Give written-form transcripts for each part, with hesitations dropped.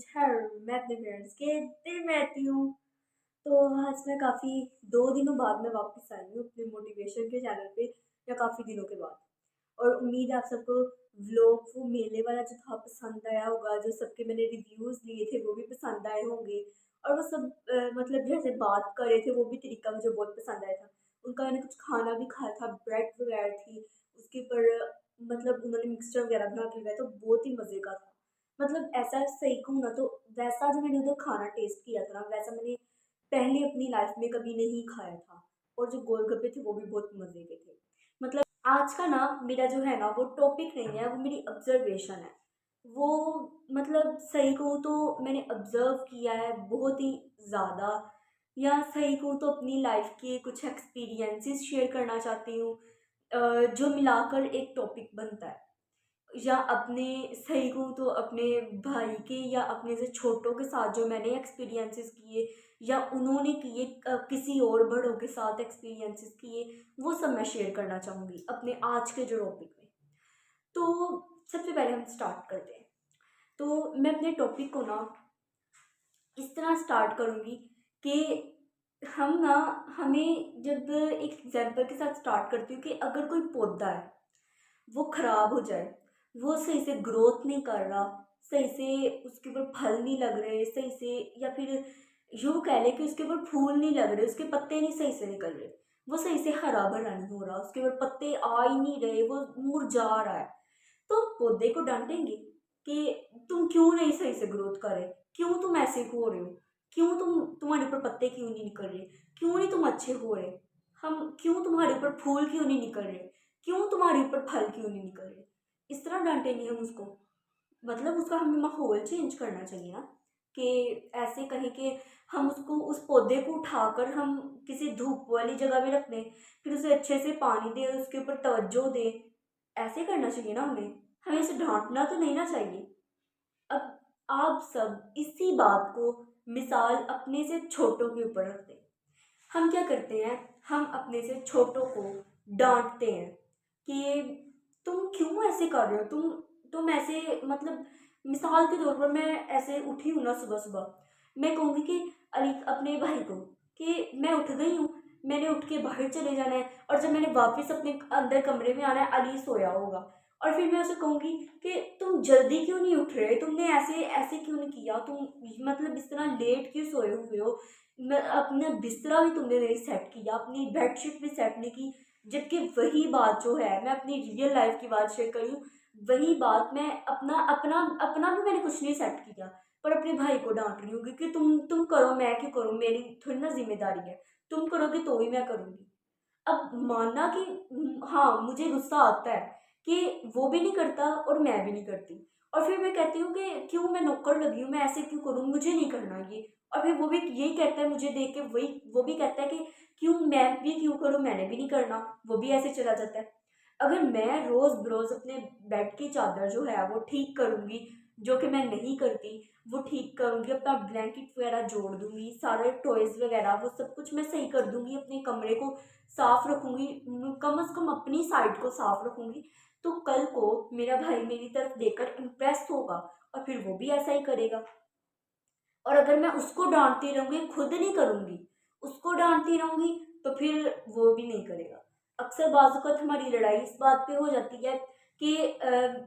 कुछ है। मैं अपने पेरेंट्स के दिल में रहती हूँ। तो आज मैं काफ़ी 2 दिनों बाद मैं वापस आई हूँ अपने मोटिवेशन के चैनल पे, या काफ़ी दिनों के बाद। और उम्मीद है आप सबको व्लॉग वो मेले वाला जो था पसंद आया होगा, जो सबके मैंने रिव्यूज़ लिए थे वो भी पसंद आए होंगे। और वो सब मतलब जैसे बात कर रहे थे वो भी तरीका मुझे बहुत पसंद आया था। उनका मैंने कुछ खाना भी खाया था, ब्रेड वगैरह थी उसके ऊपर, मतलब उन्होंने मिक्सचर वगैरह बना के लगाया, तो बहुत ही मज़े का था। मतलब ऐसा सही कहूँ ना, तो वैसा जो मैंने उधर खाना टेस्ट किया था ना, वैसा मैंने पहले अपनी लाइफ में कभी नहीं खाया था। और जो गोलगप्पे थे वो भी बहुत मज़े के थे। मतलब आज का ना मेरा जो है ना वो टॉपिक नहीं है, वो मेरी ऑब्जर्वेशन है। वो मतलब सही कहूँ तो मैंने ऑब्जर्व किया है बहुत ही ज़्यादा, या सही कहूँ तो अपनी लाइफ के कुछ एक्सपीरियंसेस शेयर करना चाहती हूँ, जो मिलाकर एक टॉपिक बनता है। या अपने सही कहूँ तो अपने भाई के या अपने से छोटों के साथ जो मैंने एक्सपीरियंसेस किए, या उन्होंने किए किसी और बड़ों के साथ एक्सपीरियंसेस किए, वो सब मैं शेयर करना चाहूँगी अपने आज के जो टॉपिक में। तो सबसे पहले हम स्टार्ट करते हैं। तो मैं अपने टॉपिक को ना इस तरह स्टार्ट करूँगी कि हम ना हमें जब एक एग्जाम्पल के साथ स्टार्ट करती हूँ कि अगर कोई पौधा है वो खराब हो जाए, वो सही से ग्रोथ नहीं कर रहा, सही से उसके ऊपर फल नहीं लग रहे सही से, या फिर यूँ कह लें कि उसके ऊपर फूल नहीं लग रहे, उसके पत्ते नहीं सही से निकल रहे, वो सही से हरा भरा नहीं हो रहा, उसके ऊपर पत्ते आ ही नहीं रहे, वो मुरझा रहा है। तो पौधे को डांटेंगे कि तुम क्यों नहीं सही से ग्रोथ कर रहे, क्यों तुम ऐसे हो रहे हो, क्यों तुम्हारे ऊपर पत्ते क्यों नहीं निकल रहे, क्यों नहीं तुम अच्छे हो रहे, हम क्यों तुम्हारे ऊपर फूल क्यों नहीं निकल रहे, क्यों तुम्हारे ऊपर फल क्यों नहीं निकल रहे। इस तरह डांटेंगे हम उसको। मतलब उसका हमें माहौल चेंज करना चाहिए ना, कि ऐसे कहें कि हम उसको उस पौधे को उठाकर हम किसी धूप वाली जगह में रख दें, फिर उसे अच्छे से पानी दें, उसके ऊपर तवज्जो दें। ऐसे करना चाहिए ना हमें। हमें इसे डांटना तो नहीं ना चाहिए। अब आप सब इसी बात को मिसाल अपने से छोटों के ऊपर रखते हैं। हम क्या करते हैं, हम अपने से छोटों को डांटते हैं कि तुम क्यों ऐसे कर रहे हो, तुम ऐसे, मतलब मिसाल के तौर पर मैं ऐसे उठी हूँ ना सुबह सुबह, मैं कहूँगी कि अली अपने भाई को कि मैं उठ गई हूँ, मैंने उठ के बाहर चले जाना है, और जब मैंने वापस अपने अंदर कमरे में आना है अली सोया होगा। और फिर मैं उसे कहूँगी कि तुम जल्दी क्यों नहीं उठ रहे, तुमने ऐसे ऐसे क्यों नहीं किया, तुम मतलब इस तरह लेट क्यों सोए हुए हो, अपना बिस्तरा भी तुमने नहीं सेट किया, अपनी बेडशीट भी सेट नहीं की। जबकि वही बात जो है, मैं अपनी रियल लाइफ की बात शेयर करूँ, वही बात मैं अपना अपना अपना भी मैंने कुछ नहीं सेट किया, पर अपने भाई को डांट रही हूँ कि तुम करो, मैं क्यों करूँ, मेरी थोड़ी ना जिम्मेदारी है, तुम करोगे तो ही मैं करूँगी। अब मानना कि हाँ मुझे गुस्सा आता है कि वो भी नहीं करता और मैं भी नहीं करती, और फिर मैं कहती हूँ कि क्यों मैं नौकर लगी हूँ, मैं ऐसे क्यों करूँ, मुझे नहीं करना ये। और फिर वो भी यही कहता है मुझे देख के, वही वो भी कहता है कि क्यों मैं भी क्यों करूँ, मैंने भी नहीं करना, वो भी ऐसे चला जाता है। अगर मैं रोज़ बरोज़ अपने बेड की चादर जो है वो ठीक करूँगी, जो कि मैं नहीं करती, वो ठीक करूँगी, अपना ब्लैंकेट वगैरह जोड़ दूँगी, सारे टॉयज़ वगैरह वो सब कुछ मैं सही कर दूँगी, अपने कमरे को साफ़ रखूँगी, कम से कम अपनी साइड को साफ़ रखूँगी, तो कल को मेरा भाई मेरी तरफ देखकर इम्प्रेस होगा, और फिर वो भी ऐसा ही करेगा। और अगर मैं उसको डांटती रहूँगी, खुद नहीं करूँगी, उसको डांटती रहूँगी, तो फिर वो भी नहीं करेगा। अक्सर बाज़ औक़ात हमारी लड़ाई इस बात पे हो जाती है कि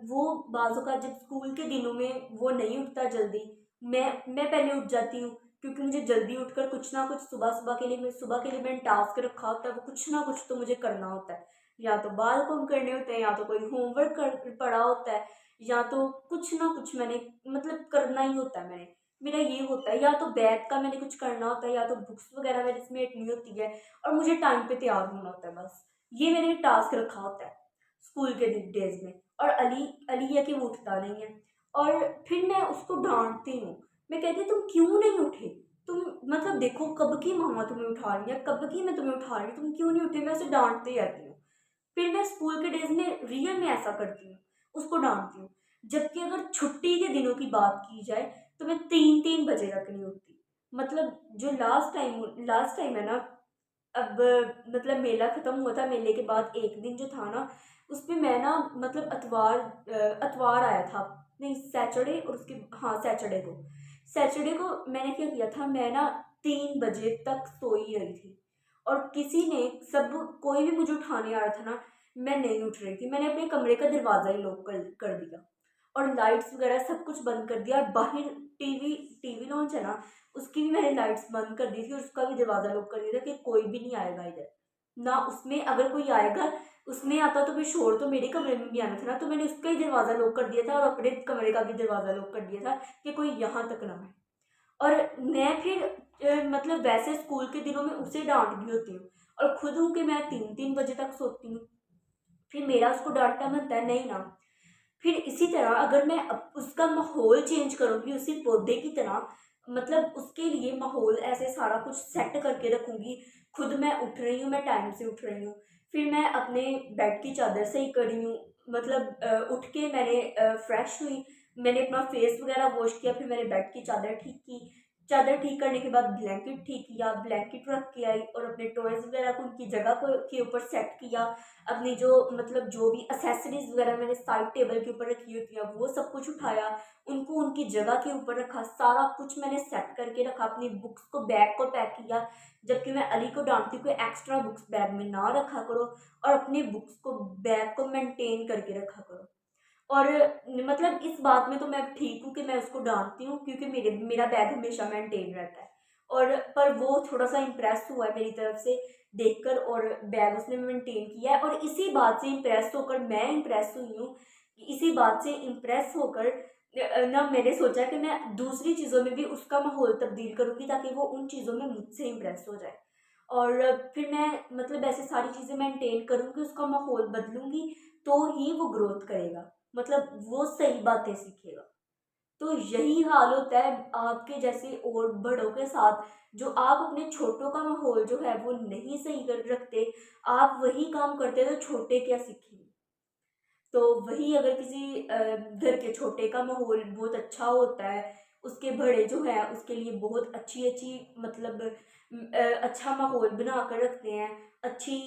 वो बाज़ औक़ात जब स्कूल के दिनों में वो नहीं उठता जल्दी, मैं पहले उठ जाती हूँ, क्योंकि मुझे जल्दी उठकर कुछ ना कुछ सुबह के लिए मैंने टास्क रखा होता है, वो कुछ ना कुछ तो मुझे करना होता है। या तो बाल कॉम्ब करने होते हैं, या तो कोई होमवर्क कर पड़ा होता है, या तो कुछ ना कुछ मैंने मतलब करना ही होता है मैंने। मेरा ये होता है, या तो बैग का मैंने कुछ करना होता है, या तो बुक्स वगैरह मेरी समेटनी होती है, और मुझे टाइम पे तैयार होना होता है, बस ये मैंने टास्क रखा होता है स्कूल के डेज में। और अली अली है कि वो उठता नहीं है, और फिर मैं उसको डांटती हूँ। मैं कहती हूँ तुम क्यों नहीं उठे, तुम मतलब देखो कब की मामा तुम्हें उठा रही है, कब की मैं तुम्हें उठा रही हूँ, तुम क्यों नहीं उठे, मैं उसे डांटती रहती हूँ। फिर मैं स्कूल के डेज में रियल में ऐसा करती हूँ, उसको डांटती हूँ। जबकि अगर छुट्टी के दिनों की बात की जाए, तो मैं 3-3 बजे तक नहीं उठती। मतलब जो लास्ट टाइम है ना, अब मतलब मेला ख़त्म हुआ था, मेले के बाद एक दिन जो था ना, उसपे मैं ना मतलब अतवार आया था, नहीं सैटरडे, और उसके हाँ सैटरडे को सैटरडे को मैंने क्या किया था, मैं ना 3 बजे तक सोई रही थी और किसी ने सब कोई भी मुझे उठाने आ रहा था ना, मैं नहीं उठ रही थी। मैंने अपने कमरे का दरवाज़ा ही लॉक कर दिया और लाइट्स वगैरह सब कुछ बंद कर दिया और बाहर टीवी टीवी लॉन्च है ना, उसकी भी मैंने लाइट्स बंद कर दी थी और उसका भी दरवाज़ा लॉक कर दिया था कि कोई भी नहीं आएगा इधर ना। उसमें अगर कोई आएगा, उसमें आता तो फिर शोर तो मेरे कमरे में भी आना था ना, तो मैंने उसका ही दरवाज़ा लॉक कर दिया था और अपने कमरे का भी दरवाज़ा लॉक कर दिया था कि कोई यहाँ तक ना आए। और मैं फिर मतलब वैसे स्कूल के दिनों में उसे डांट भी होती हूँ और खुद हूँ कि मैं 3 3 बजे तक सोती हूँ, फिर मेरा उसको डांटना बनता है नहीं ना। फिर इसी तरह अगर मैं उसका माहौल चेंज करूँगी उसी पौधे की तरह, मतलब उसके लिए माहौल ऐसे सारा कुछ सेट करके रखूँगी। खुद मैं उठ रही हूँ, मैं टाइम से उठ रही हूँ, फिर मैं अपने बेड की चादर सही करी हूँ, मतलब उठ के मैंने फ्रेश हुई, मैंने अपना फेस वगैरह वॉश किया, फिर मैंने बेड की चादर ठीक की। चादर ठीक करने के बाद ब्लैंकेट ठीक किया, ब्लैंकेट रख के आई और अपने टॉयज़ वगैरह को उनकी जगह को के ऊपर सेट किया। अपनी जो मतलब जो भी एक्सेसरीज वगैरह मैंने साइड टेबल के ऊपर रखी होती हैं वो सब कुछ उठाया, उनको उनकी जगह के ऊपर रखा, सारा कुछ मैंने सेट करके रखा। अपनी बुक्स को बैग को पैक किया, जबकि मैं अली को डांटती हूँ कि एक्स्ट्रा बुक्स बैग में ना रखा करो और अपनी बुक्स को बैग को मेंटेन करके रखा करो। और मतलब इस बात में तो मैं ठीक हूँ कि मैं उसको डांटती हूँ क्योंकि मेरा बैग हमेशा मेंटेन रहता है। और पर वो थोड़ा सा इम्प्रेस हुआ है मेरी तरफ से देखकर और बैग उसने मेंटेन किया है और इसी बात से इम्प्रेस होकर मैं इम्प्रेस हुई हूँ। इसी बात से इम्प्रेस होकर ना मैंने सोचा कि मैं दूसरी चीज़ों में भी उसका माहौल तब्दील करूँगी ताकि वो उन चीज़ों में मुझसे इम्प्रेस हो जाए। और फिर मैं मतलब ऐसे सारी चीज़ें मेंटेन करूँगी, उसका माहौल बदलूँगी तो ही वो ग्रोथ करेगा, मतलब वो सही बातें सीखेगा। तो यही हाल होता है आपके जैसे और बड़ों के साथ, जो आप अपने छोटों का माहौल जो है वो नहीं सही कर रखते, आप वही काम करते हो तो छोटे क्या सीखेंगे। तो वही अगर किसी घर के छोटे का माहौल बहुत अच्छा होता है, उसके बड़े जो हैं उसके लिए बहुत अच्छी-अच्छी मतलब अच्छा माहौल बना कर रखते हैं, अच्छी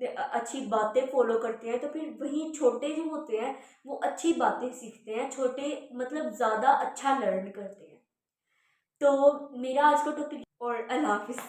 अच्छी बातें फ़ॉलो करते हैं, तो फिर वही छोटे जो होते हैं, वो अच्छी बातें सीखते हैं, छोटे मतलब ज़्यादा अच्छा लर्न करते हैं। तो मेरा आज का टॉपिक और अल्लाह हाफ़िज़।